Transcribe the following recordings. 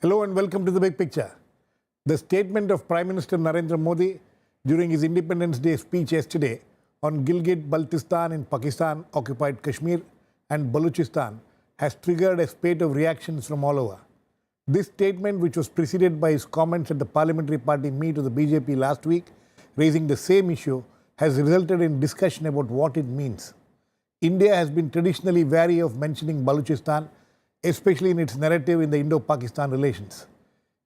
Hello and welcome to The Big Picture. The statement of Prime Minister Narendra Modi during his Independence Day speech yesterday on Gilgit-Baltistan in Pakistan-occupied Kashmir and Balochistan has triggered a spate of reactions from all over. This statement, which was preceded by his comments at the parliamentary party meet of the BJP last week, raising the same issue, has resulted in discussion about what it means. India has been traditionally wary of mentioning Balochistan, especially in its narrative in the Indo-Pakistan relations.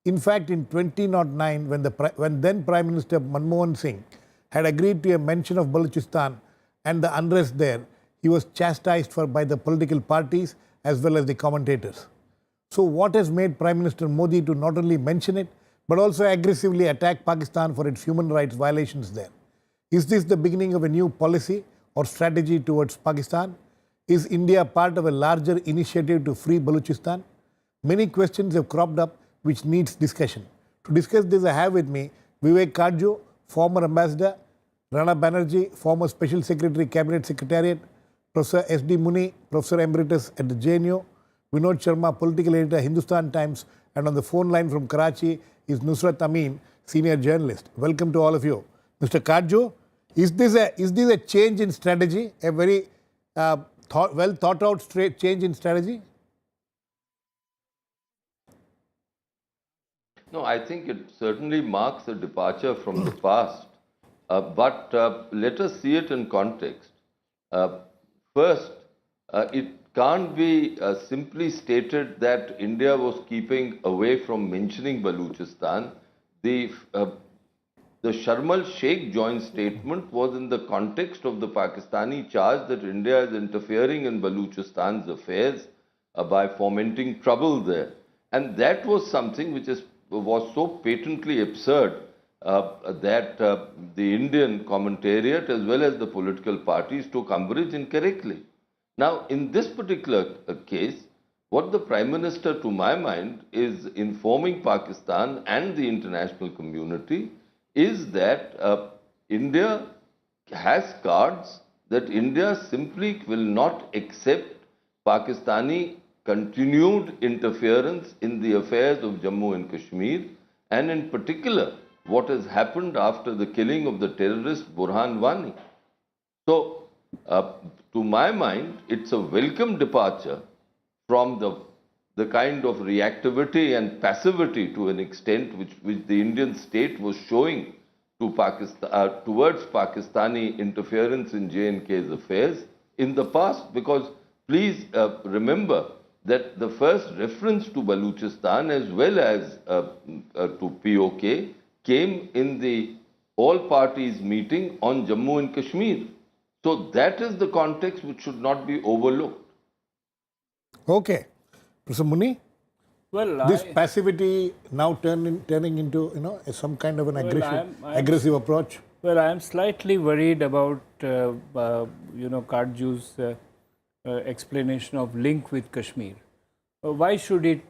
In fact, in 2009, when then Prime Minister Manmohan Singh had agreed to a mention of Balochistan and the unrest there, he was chastised by the political parties as well as the commentators. So what has made Prime Minister Modi to not only mention it, but also aggressively attack Pakistan for its human rights violations there? Is this the beginning of a new policy or strategy towards Pakistan? Is India part of a larger initiative to free Balochistan? Many questions have cropped up which needs discussion. To discuss this, I have with me Vivek Kadjo, former ambassador, Rana Banerjee, former Special Secretary, Cabinet Secretariat, Professor S.D. Muni, Professor Emeritus at the JNU, Vinod Sharma, Political Editor, Hindustan Times, and on the phone line from Karachi is Nusrat Amin, Senior Journalist. Welcome to all of you. Mr. Kadjo, is this a change in strategy, a very well thought out change in strategy? No, I think it certainly marks a departure from the past. But let us see it in context. First, it can't be simply stated that India was keeping away from mentioning Balochistan. The Sharmal Sheikh joint statement was in the context of the Pakistani charge that India is interfering in Balochistan's affairs by fomenting trouble there. And that was something which was so patently absurd that the Indian commentariat as well as the political parties took umbrage incorrectly. Now, in this particular case, what the Prime Minister, to my mind, is informing Pakistan and the international community is that India has cards, that India simply will not accept Pakistani continued interference in the affairs of Jammu and Kashmir, and in particular, what has happened after the killing of the terrorist Burhan Wani. So, to my mind, it's a welcome departure from the kind of reactivity and passivity to an extent which the Indian state was showing to Pakistan, towards Pakistani interference in J&K's affairs in the past. Because please remember that the first reference to Balochistan as well as to POK came in the all parties meeting on Jammu and Kashmir. So that is the context which should not be overlooked. Okay. Professor Muni? Well, this passivity now turning into some kind of an aggressive approach? Well, I am slightly worried about Kadju's explanation of link with Kashmir. Why should it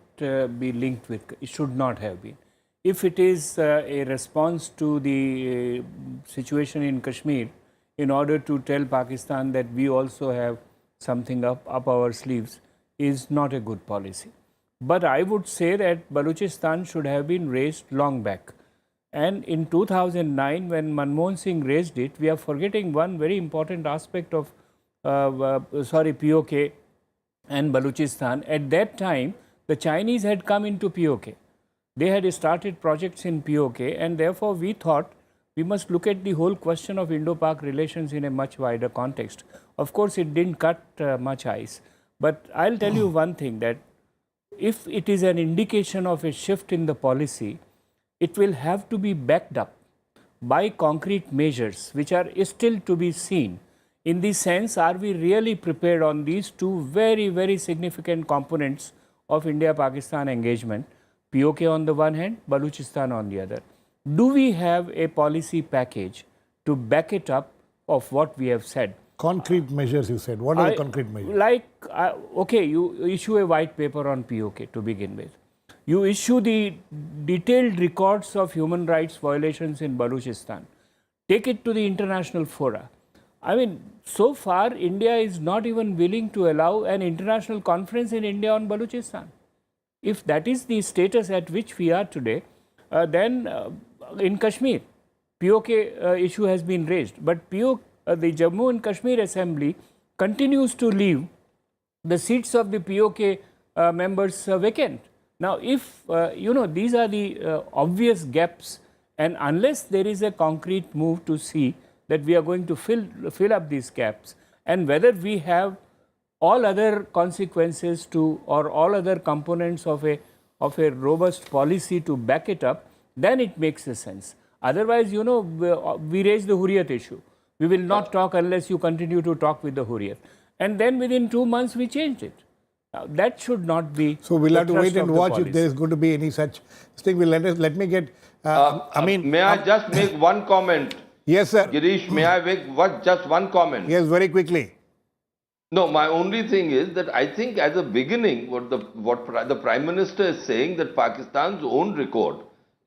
be linked with? It should not have been. If it is a response to the situation in Kashmir, in order to tell Pakistan that we also have something up our sleeves, is not a good policy. But I would say that Balochistan should have been raised long back. And in 2009, when Manmohan Singh raised it, we are forgetting one very important aspect of POK and Balochistan. At that time, the Chinese had come into POK. They had started projects in POK, and therefore we thought we must look at the whole question of Indo-Pak relations in a much wider context. Of course, it didn't cut much ice. But I'll tell you one thing, that if it is an indication of a shift in the policy, it will have to be backed up by concrete measures which are still to be seen. In the sense, are we really prepared on these two very, very significant components of India-Pakistan engagement, POK on the one hand, Balochistan on the other? Do we have a policy package to back it up of what we have said? Concrete measures, you said. What are the concrete measures? Like, okay, you issue a white paper on POK to begin with. You issue the detailed records of human rights violations in Balochistan. Take it to the international fora. I mean, so far, India is not even willing to allow an international conference in India on Balochistan. If that is the status at which we are today, then in Kashmir, POK issue has been raised, but the Jammu and Kashmir Assembly continues to leave the seats of the POK members vacant. Now, if these are the obvious gaps, and unless there is a concrete move to see that we are going to fill up these gaps, and whether we have all other consequences to, or all other components of a robust policy to back it up, then it makes a sense. Otherwise, we raise the Hurriyat issue. We will not talk unless you continue to talk with the Hurriyat. And then within 2 months, we changed it. Now, that should not be. So we'll have to thrust wait and of the watch if policy. there is going to be any such thing. Let me get. May I just make one comment? Yes, sir. Girish, may I make just one comment? Yes, very quickly. No, my only thing is that I think as a beginning, what the Prime Minister is saying, that Pakistan's own record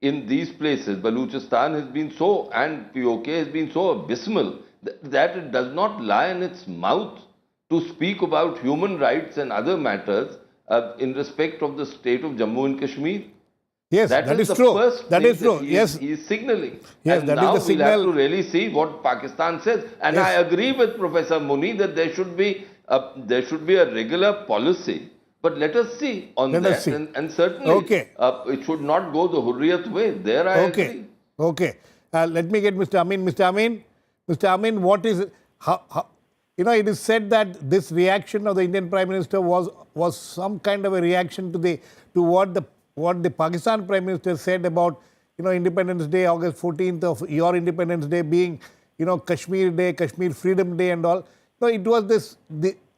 in these places, Balochistan has been so, and POK has been so abysmal, that it does not lie in its mouth to speak about human rights and other matters in respect of the state of Jammu and Kashmir. Yes, that is the true. First That thing is true. Yes. He is signaling. Yes, and that now is the we'll have signal. to really see what Pakistan says. And Yes. I agree with Professor Muni that there should be a regular policy. But let us see on Let that. us see. And certainly, Okay. it should not go the Hurriyat way. There I agree. Okay. Let me get Mr. Amin. Mr. Amin, what is how it is said that this reaction of the Indian Prime Minister was some kind of a reaction to what the Pakistan Prime Minister said about Independence Day, August 14th of your Independence Day being Kashmir Day, Kashmir Freedom Day and all. No, it was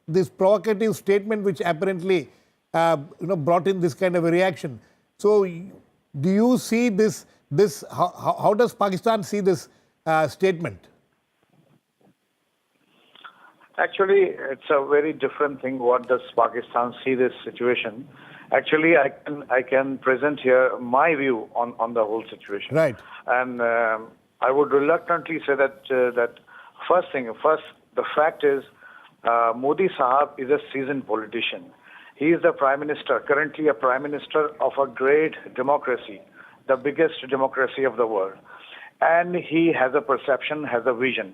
this provocative statement which apparently brought in this kind of a reaction. So do you see this how does Pakistan see this statement? Actually, it's a very different thing. What does Pakistan see this situation? Actually, I can present here my view on the whole situation. Right. And I would reluctantly say that the fact is, Modi Sahab is a seasoned politician. He is the Prime Minister, currently a Prime Minister of a great democracy, the biggest democracy of the world. And he has a perception, has a vision.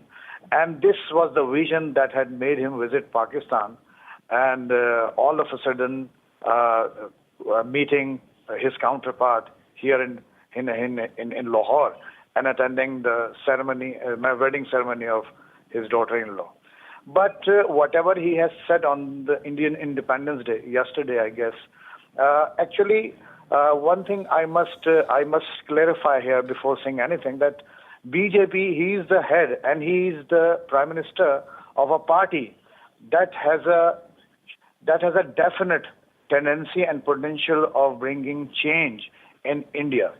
And this was the vision that had made him visit Pakistan. And all of a sudden, meeting his counterpart here in Lahore and attending the ceremony, my wedding ceremony of his daughter-in-law. But whatever he has said on the Indian Independence Day, yesterday, I guess, actually, one thing I must clarify here before saying anything, that BJP, he is the head and he is the Prime Minister of a party that has a definite tendency and potential of bringing change in India,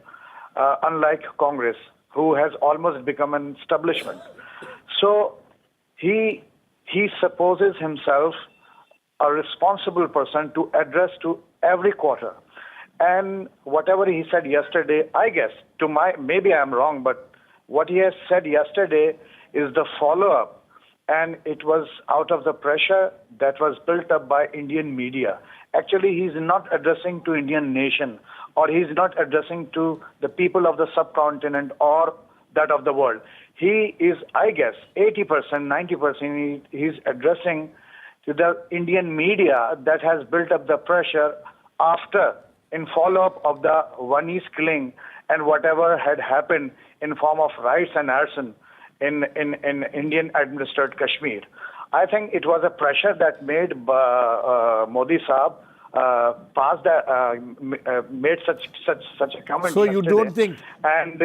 unlike Congress, who has almost become an establishment. So he supposes himself a responsible person to address to every quarter. And whatever he said yesterday, I guess, maybe I'm wrong, but what he has said yesterday is the follow-up, and it was out of the pressure that was built up by Indian media. Actually, he's not addressing to Indian nation, or he's not addressing to the people of the subcontinent or that of the world. He is, I guess, 80%, 90%, he's addressing to the Indian media that has built up the pressure after, in follow-up of the One East killing and whatever had happened in form of riots and arson in Indian-administered Kashmir. I think it was a pressure that made Modi Saab made such a comment. So you yesterday. don't think? And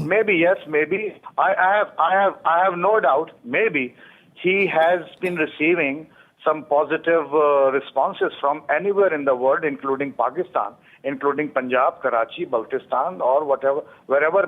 maybe yes, maybe I have no doubt. Maybe he has been receiving some positive responses from anywhere in the world, including Pakistan, including Punjab, Karachi, Balochistan, or whatever, wherever.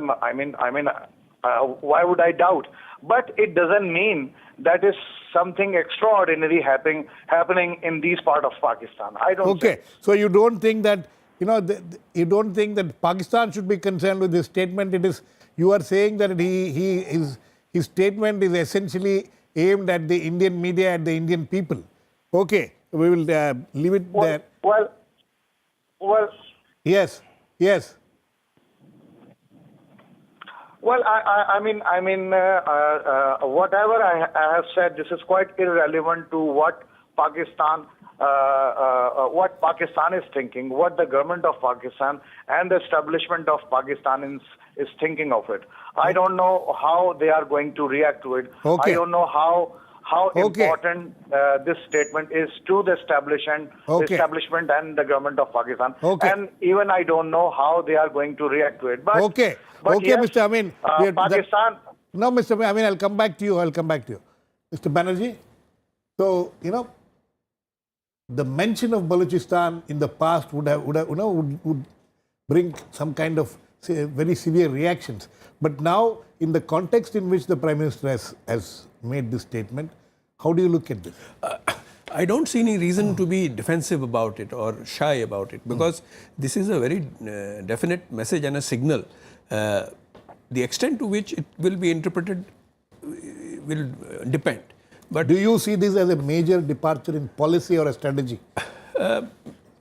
Why would I doubt? But it doesn't mean that is something extraordinary happening in these part of Pakistan. I don't. Okay, so you don't think that you don't think that Pakistan should be concerned with this statement. It is, you are saying that his statement is essentially aimed at the Indian media, at the Indian people. Okay, we will leave it there. Well, Well, Yes, yes. well, whatever I have said, this is quite irrelevant to what Pakistan is thinking, what the government of Pakistan and the establishment of Pakistan is thinking of it. I don't know how they are going to react to it. Okay. I don't know how Okay. important this statement is to the establishment and the government of Pakistan. Okay. And even I don't know how they are going to react to it. But Okay. but Okay, yes, Mr. Amin. we are- Pakistan. No, Mr. Amin, I'll come back to you. Mr. Banerjee, so, the mention of Balochistan in the past would bring some kind of very severe reactions. But now, in the context in which the Prime Minister has made this statement, how do you look at this? I don't see any reason to be defensive about it or shy about it, because this is a very definite message and a signal. The extent to which it will be interpreted will depend. But Do you see this as a major departure in policy or a strategy?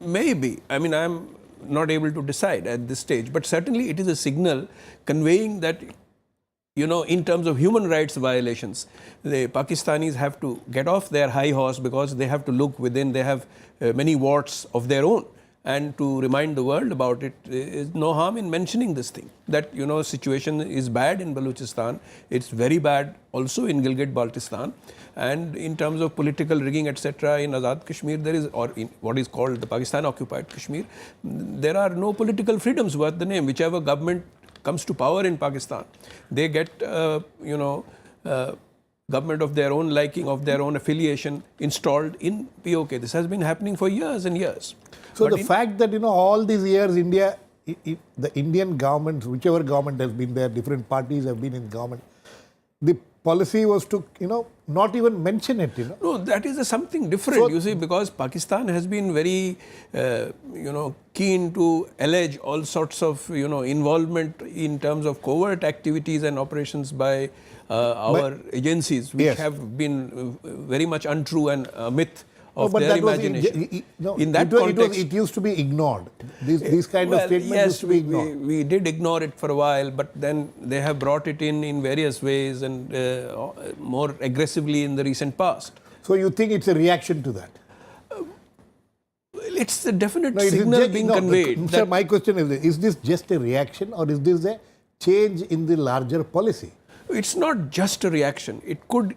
maybe, I mean, I'm not able to decide at this stage, but certainly it is a signal conveying that, in terms of human rights violations, the Pakistanis have to get off their high horse, because they have to look within. They have many warts of their own, and to remind the world about it is no harm in mentioning this thing, that situation is bad in Balochistan. It's very bad also in Gilgit-Baltistan, and in terms of political rigging, etc., in Azad Kashmir there is, or in what is called the Pakistan occupied Kashmir, there are no political freedoms worth the name. Whichever government comes to power in Pakistan, they get government of their own liking, of their own affiliation, installed in POK. This has been happening for years and years. So But the fact that, all these years, the Indian government, whichever government has been there, different parties have been in government, the policy was to, not even mention it, No, that is something different, So- you see, because Pakistan has been very, keen to allege all sorts of, involvement in terms of covert activities and operations by our agencies, which Yes. have been very much untrue and a myth No, of but their that was imagination. no, In that it context, it used to be ignored. These kind of well, statements yes, used to be ignored. we did ignore it for a while, but then they have brought it in various ways and more aggressively in the recent past. So you think it's a reaction to that? It's a definite No, it is signal just- being no, conveyed. Sir, that- my question is this just a reaction, or is this a change in the larger policy? It's not just a reaction. It could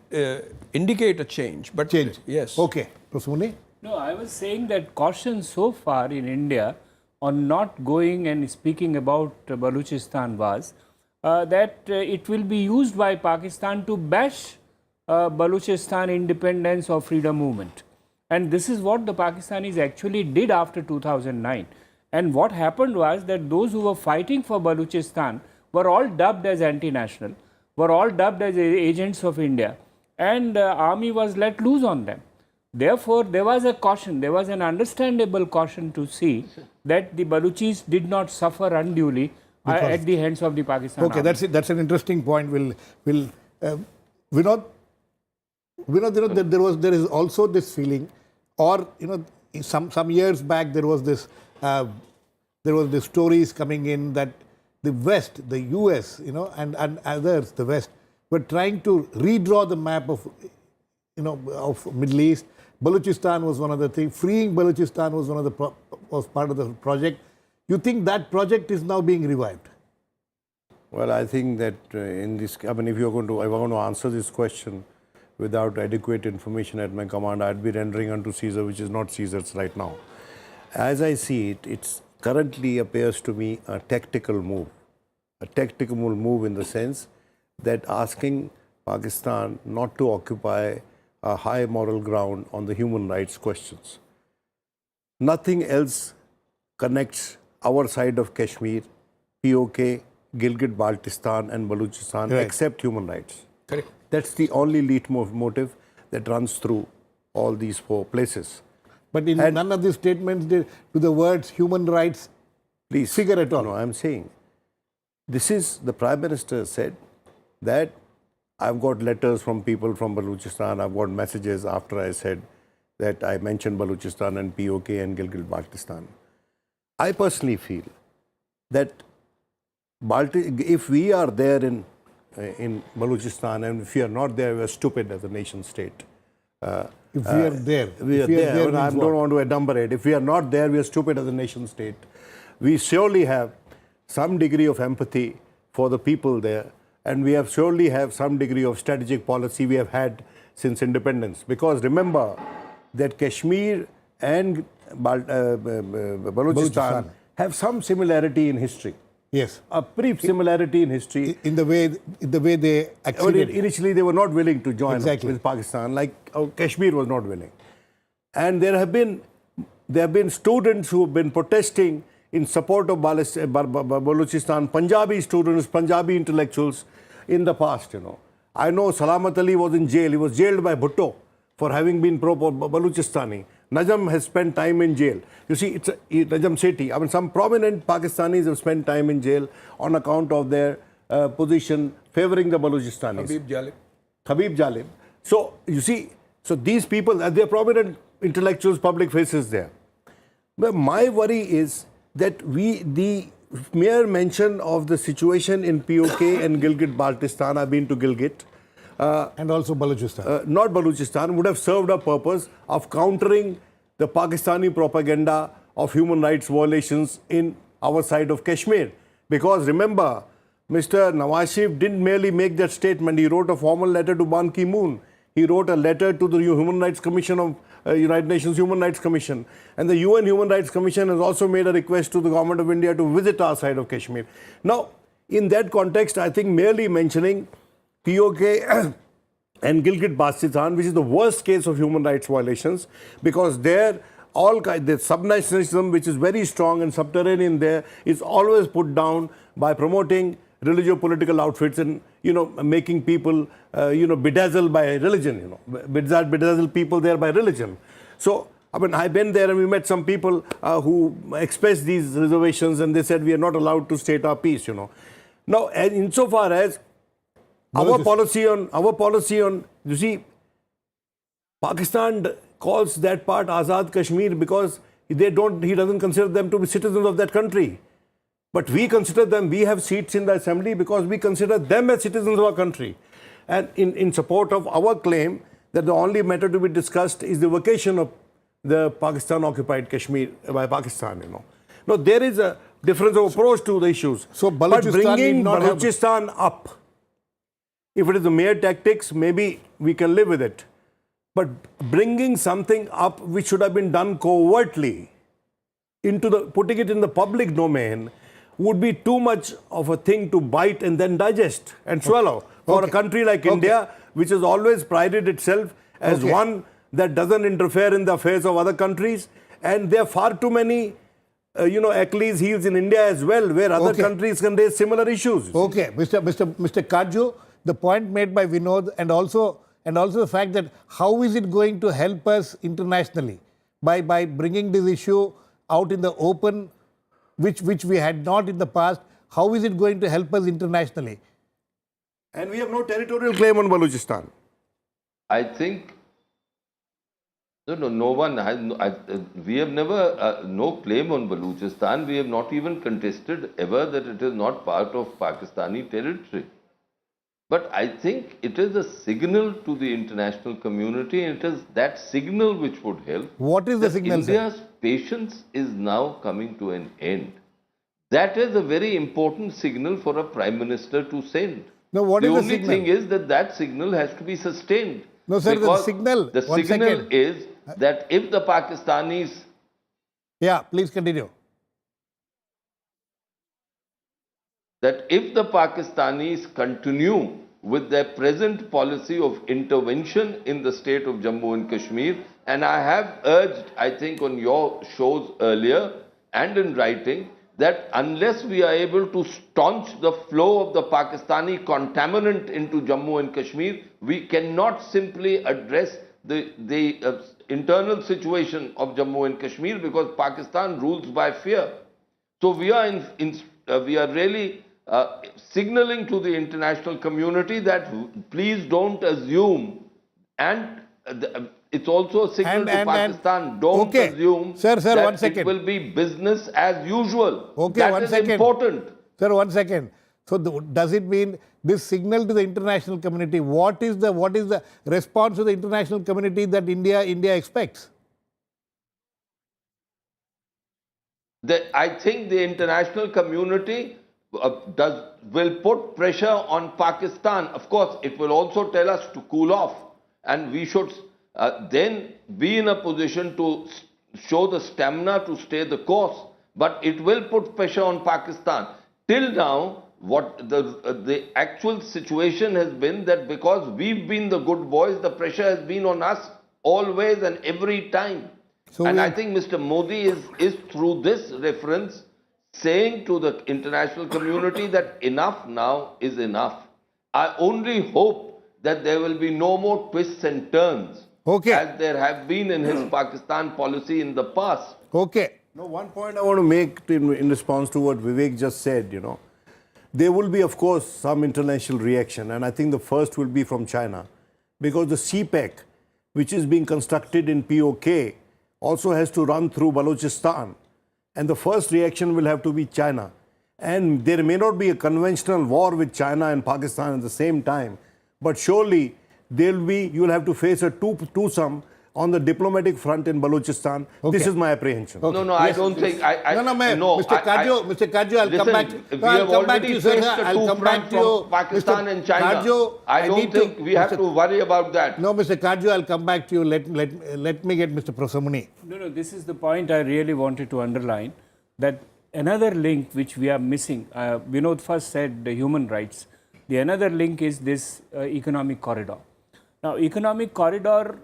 indicate a change. But Change. Yes. Okay. Professor Muni? No, I was saying that caution so far in India on not going and speaking about Balochistan was that it will be used by Pakistan to bash Balochistan independence or freedom movement. And this is what the Pakistanis actually did after 2009. And what happened was that those who were fighting for Balochistan were all dubbed as anti-national, were all dubbed as agents of India, and army was let loose on them. Therefore, there was a caution, there was an understandable caution to see that the Baluchis did not suffer unduly at the hands of the Pakistan Okay, army. that's it. That's an interesting point. Vinod, there is also this feeling, or some years back there was this stories coming in that the West, the US, and others, the West, were trying to redraw the map of Middle East. Balochistan was one of the things. Freeing Balochistan was was part of the project. You think that project is now being revived? Well, I think that if I were going to answer this question without adequate information at my command, I'd be rendering unto Caesar, which is not Caesar's right now. As I see it, it currently appears to me a tactical move in the sense that asking Pakistan not to occupy a high moral ground on the human rights questions. Nothing else connects our side of Kashmir, POK, Gilgit-Baltistan and Balochistan except human rights. Correct. That's the only leitmotif that runs through all these four places. But in none of these statements do the words human rights Please figure at all. No, I'm saying this is the Prime Minister said that I've got letters from people from Balochistan. I've got messages after I said that I mentioned Balochistan and POK and Gilgit-Baltistan. I personally feel that if we are there in Balochistan, and if we are not there, we are stupid as a nation state. If we are there, We are if we there. means I what? don't want to enumerate. If we are not there, we are stupid as a nation state. We surely have some degree of empathy for the people there, and we have surely have some degree of strategic policy we have had since independence. Because remember that Kashmir and Balochistan have some similarity in history. Yes, A brief similarity in history. in the way they acceded. Initially, they were not willing to join Exactly. with Pakistan, like Kashmir was not willing. And there have been students who have been protesting in support of Balochistan, Punjabi students, Punjabi intellectuals in the past, I know Salamat Ali was in jail. He was jailed by Bhutto for having been pro-Balochistan. Najam has spent time in jail. You see, Najam Sethi. I mean, some prominent Pakistanis have spent time in jail on account of their position favoring the Balochistanis. Habib Jalib. So, you see, so these people, they are prominent intellectuals, public faces there. But my worry is that the mere mention of the situation in POK and Gilgit-Baltistan, I've been to Gilgit, and also Balochistan. not Balochistan, would have served a purpose of countering the Pakistani propaganda of human rights violations in our side of Kashmir. Because remember, Mr. Nawaz Sharif didn't merely make that statement, he wrote a formal letter to Ban Ki-moon. He wrote a letter to the Human Rights Commission of United Nations Human Rights Commission. And the UN Human Rights Commission has also made a request to the Government of India to visit our side of Kashmir. Now, in that context, I think merely mentioning POK and Gilgit-Baltistan, which is the worst case of human rights violations, because there the subnationalism, which is very strong and subterranean there, is always put down by promoting religio-political outfits and making people bedazzled by religion, bedazzle people there by religion. So I mean, I've been there and we met some people who expressed these reservations, and they said we are not allowed to state our peace. Now, and insofar as our policy on, you see, Pakistan calls that part Azad Kashmir because he doesn't consider them to be citizens of that country. But we consider them, we have seats in the assembly because we consider them as citizens of our country. And in support of our claim that the only matter to be discussed is the vacation of the Pakistan-occupied Kashmir by Pakistan, Now, there is a difference of approach to the issues. So, but Balochistan bringing need not have- Balochistan up, if it is the mere tactics, maybe we can live with it. But bringing something up which should have been done covertly, putting it in the public domain, would be too much of a thing to bite and then digest and swallow. For a country like India, which has always prided itself as one that doesn't interfere in the affairs of other countries, and there are far too many, Achilles heels in India as well, where other countries can raise similar issues. Okay, Mr. Kaju, the point made by Vinod, and also the fact that how is it going to help us internationally by bringing this issue out in the open, which we had not in the past. How is it going to help us internationally? And we have no territorial claim on Balochistan. I think no one has. We have never no claim on Balochistan. We have not even contested ever that it is not part of Pakistani territory. But I think it is a signal to the international community, and it is that signal which would help. What is the signal, sir? India's patience is now coming to an end. That is a very important signal for a Prime Minister to send. No, what the is the only signal? thing is that signal has to be sustained. No, sir, the Because signal. The One signal second. is that if the Pakistanis Yeah, please continue. that if the Pakistanis continue with their present policy of intervention in the state of Jammu and Kashmir, and I have urged, I think on your shows earlier and in writing, that unless we are able to staunch the flow of the Pakistani contaminant into Jammu and Kashmir, we cannot simply address the internal situation of Jammu and Kashmir, because Pakistan rules by fear. So we are we are really signaling to the international community that please don't assume and it's also a signal to And- Pakistan. Don't okay. assume Sir, that one second. it will be business as usual. Okay, That one is second. important. Sir, one second. So does it mean this signal to the international community? What is the response to the international community that India expects? I think the international community will put pressure on Pakistan. Of course, it will also tell us to cool off, and we should then be in a position to show the stamina to stay the course. But it will put pressure on Pakistan. Till now, what the actual situation has been that because we've been the good boys, the pressure has been on us always and every time. So and I think Mr. Modi is through this reference saying to the international community that enough now is enough. I only hope that there will be no more twists and turns as there have been in his Pakistan policy in the past. Okay. No, one point I want to make in response to what Vivek just said, there will be, of course, some international reaction, and I think the first will be from China, because the CPEC, which is being constructed in POK, also has to run through Balochistan, and the first reaction will have to be China. And there may not be a conventional war with China and Pakistan at the same time, but surely you will have to face a twosome on the diplomatic front in Balochistan. Okay. This is my apprehension. No, I don't think. Mr. Kajjo, I'll come back. We have already faced the I'll two come back fronts to you. from Pakistan and China. Kajjo, I don't think we have to worry about that. No, Mr. Kajjo, I'll come back to you. Let me get Mr. Prasamuni. No, this is the point I really wanted to underline, that another link which we are missing, Vinod first said the human rights. The another link is this economic corridor. Now, economic corridor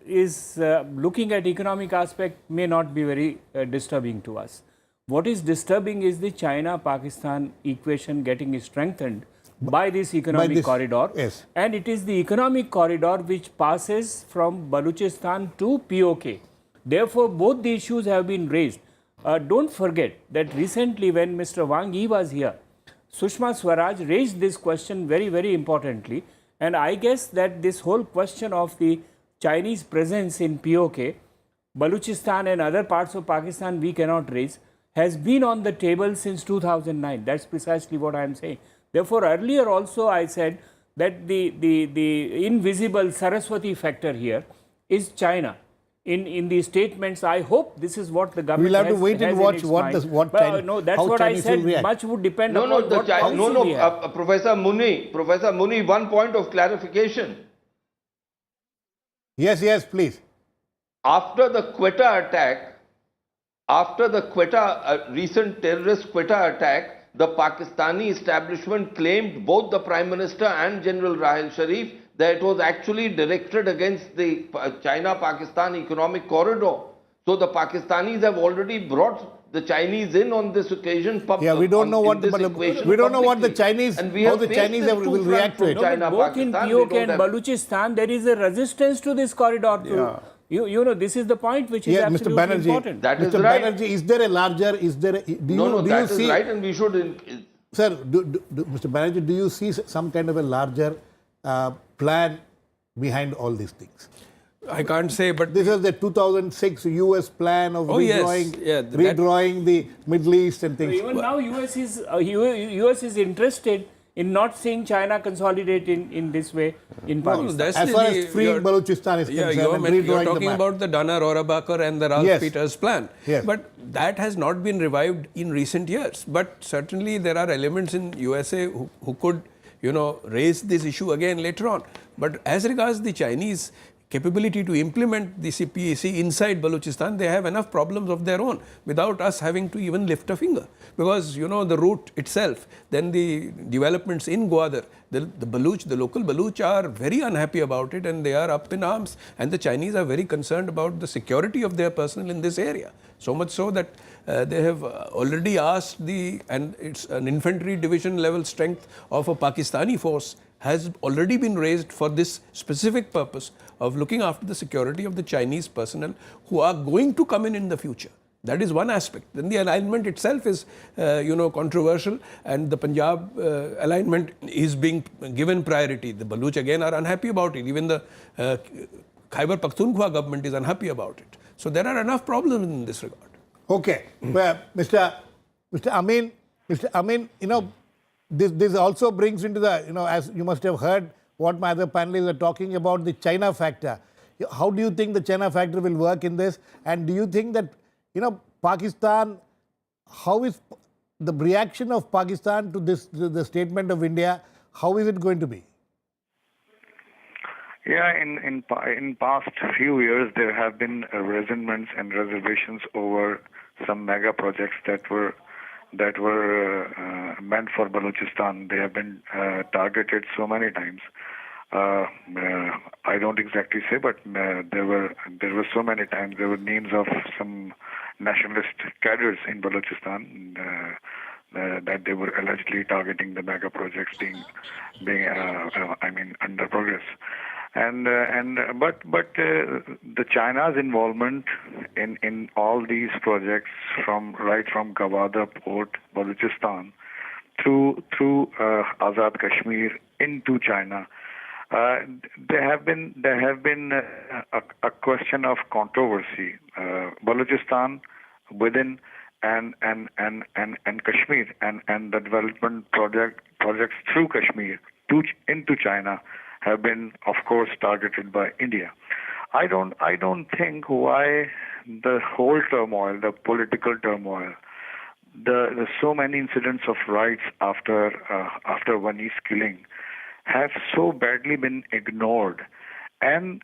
is looking at economic aspect may not be very disturbing to us. What is disturbing is the China-Pakistan equation getting strengthened by this economic corridor. Yes. And it is the economic corridor which passes from Balochistan to POK. Therefore, both the issues have been raised. Don't forget that recently when Mr. Wang Yi was here, Sushma Swaraj raised this question very, very importantly. And I guess that this whole question of the Chinese presence in POK, Balochistan and other parts of Pakistan we cannot raise, has been on the table since 2009. That's precisely what I am saying. Therefore, earlier also I said that the invisible Saraswati factor here is China. In the statements, I hope this is what the government We'll have to wait and watch what China, no, that's how what Chinese I said. will react. Much would depend No, upon what policy we have. Professor Muni, one point of clarification. Yes, please. After the Quetta attack, recent terrorist Quetta attack, the Pakistani establishment claimed, both the Prime Minister and General Rahil Sharif, that it was actually directed against the China-Pakistan economic corridor. So the Pakistanis have already brought the Chinese in on this occasion. Yeah, we don't know what the Chinese, how the Chinese will react to it. Both in POK and Balochistan, there is a resistance to this corridor. This is the point which is absolutely Mr. Banerjee, Mr. important. That is Mr. right. Banerjee, is there a larger, that is right, and we should... Sir, Mr. Banerjee, do you see some kind of a larger plan behind all these things? I can't say, but this is the 2006 US plan of redrawing the Middle East and things. Even now, US is interested in not seeing China consolidate in this way in Pakistan. As far as freeing Balochistan is concerned, you're talking about the Dana Rohrabacher and the Ralph Peters plan. Yes. But that has not been revived in recent years. But certainly there are elements in USA who could, raise this issue again later on. But as regards the Chinese capability to implement the CPEC inside Balochistan, they have enough problems of their own without us having to even lift a finger. Because, the route itself, then the developments in Gwadar, the local Baloch are very unhappy about it and they are up in arms. And the Chinese are very concerned about the security of their personnel in this area. So much so that they have already asked and it's an infantry division level strength of a Pakistani force has already been raised for this specific purpose of looking after the security of the Chinese personnel who are going to come in the future. That is one aspect. Then the alignment itself is, controversial, and the Punjab alignment is being given priority. The Baloch again are unhappy about it. Even the Khyber Pakhtunkhwa government is unhappy about it. So there are enough problems in this regard. Okay. Well, Mr. Amin, this also brings into the, as you must have heard what my other panelists are talking about, the China factor. How do you think the China factor will work in this? And do you think that, Pakistan, how is the reaction of Pakistan to this, the statement of India, how is it going to be? Yeah, in past few years there have been resentments and reservations over some mega projects that were meant for Balochistan. They have been targeted so many times. I don't exactly say, but there were so many times. There were names of some nationalist cadres in Balochistan that they were allegedly targeting the mega projects being under progress. But the China's involvement in all these projects right from Gawada Port, Balochistan, through Azad Kashmir into China, there have been a question of controversy. Balochistan within and Kashmir and the development projects through Kashmir into China have been, of course, targeted by India. I don't think why the whole turmoil, the political turmoil, the so many incidents of riots after Wani's killing have so badly been ignored. And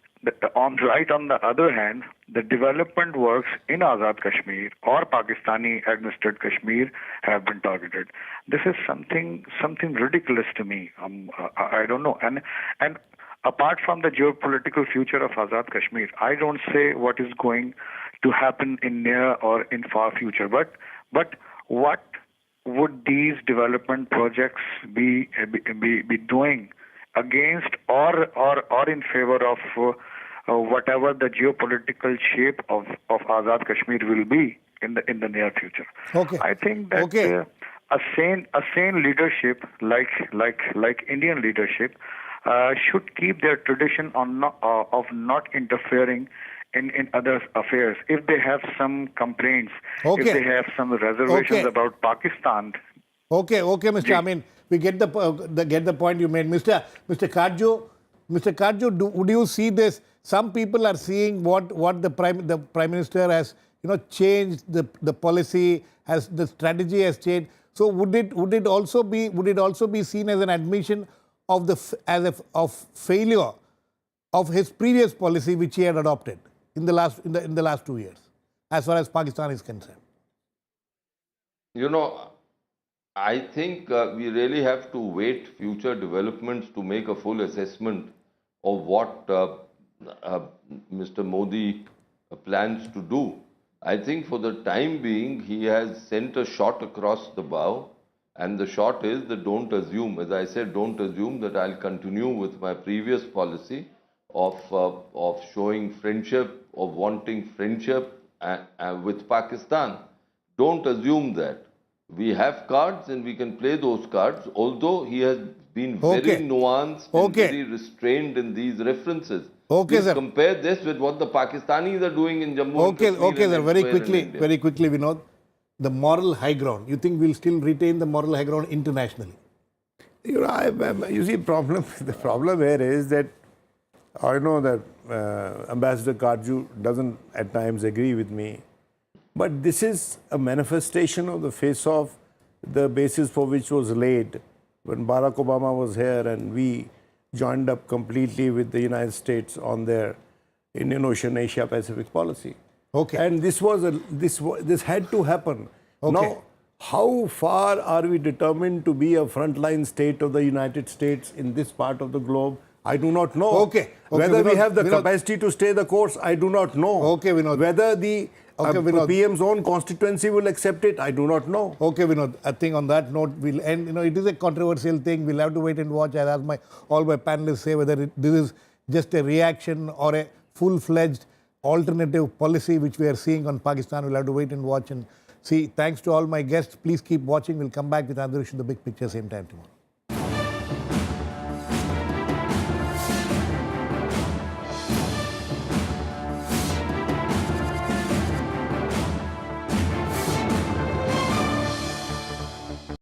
on the other hand, the development works in Azad Kashmir or Pakistani administered Kashmir have been targeted. This is something ridiculous to me. I don't know. And apart from the geopolitical future of Azad Kashmir, I don't say what is going to happen in near or in far future. But what would these development projects be doing against or in favor of whatever the geopolitical shape of Azad Kashmir will be in the near future? Okay. I think that a sane leadership like Indian leadership should keep their tradition of not interfering in other affairs. If they have some complaints, if they have some reservations about Pakistan. Okay, Mr. Amin, we get the point you made, Mr. Karjo, would you see this? Some people are seeing what the prime minister has changed the policy, has the strategy has changed. So would it also be seen as an admission of failure of his previous policy which he had adopted in the last 2 years, as far as Pakistan is concerned? I think we really have to wait future developments to make a full assessment of what Mr. Modi plans to do. I think for the time being, he has sent a shot across the bow, and the shot is that don't assume, as I said, don't assume that I'll continue with my previous policy of showing friendship, of wanting friendship with Pakistan. Don't assume that. We have cards and we can play those cards, although he has been very nuanced and very restrained in these references. Okay, sir. Compare this with what the Pakistanis are doing in Jammu and Kashmir. Okay, sir. Very quickly, Vinod. The moral high ground. You think we'll still retain the moral high ground internationally? You see, the problem here is that I know that Ambassador Karju doesn't at times agree with me, but this is a manifestation of the face of the basis for which was laid when Barack Obama was here and we joined up completely with the United States on their Indian Ocean Asia Pacific policy. Okay. And this had to happen. Okay. Now, how far are we determined to be a frontline state of the United States in this part of the globe? I do not know. Okay. Whether we have the capacity to stay the course, I do not know. Okay, Vinod. Whether the PM's own constituency will accept it, I do not know. Okay, Vinod. I think on that note, we'll end. It is a controversial thing. We'll have to wait and watch. I'll ask all my panelists say whether this is just a reaction or a full-fledged alternative policy which we are seeing on Pakistan. We'll have to wait and watch and see. Thanks to all my guests. Please keep watching. We'll come back with another issue, the big picture, same time tomorrow.